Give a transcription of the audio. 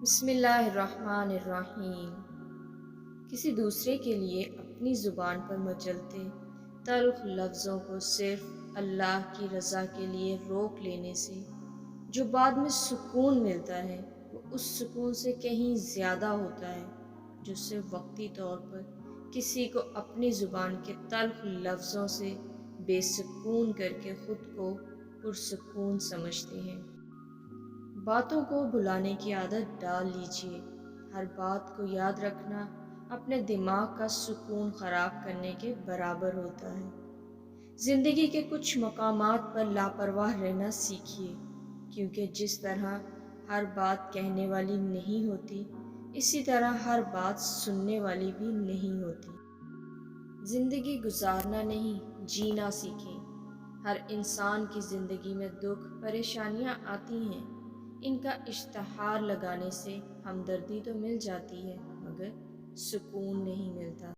بسم اللہ الرحمن الرحیم۔ کسی دوسرے کے لیے اپنی زبان پر مچلتے تلخ لفظوں کو صرف اللہ کی رضا کے لیے روک لینے سے جو بعد میں سکون ملتا ہے وہ اس سکون سے کہیں زیادہ ہوتا ہے جو صرف وقتی طور پر کسی کو اپنی زبان کے تلخ لفظوں سے بے سکون کر کے خود کو پرسکون سمجھتے ہیں۔ باتوں کو بھلانے کی عادت ڈال لیجیے۔ ہر بات کو یاد رکھنا اپنے دماغ کا سکون خراب کرنے کے برابر ہوتا ہے۔ زندگی کے کچھ مقامات پر لاپرواہ رہنا سیکھیے، کیونکہ جس طرح ہر بات کہنے والی نہیں ہوتی، اسی طرح ہر بات سننے والی بھی نہیں ہوتی۔ زندگی گزارنا نہیں، جینا سیکھیں۔ ہر انسان کی زندگی میں دکھ پریشانیاں آتی ہیں، ان کا اشتہار لگانے سے ہمدردی تو مل جاتی ہے مگر سکون نہیں ملتا۔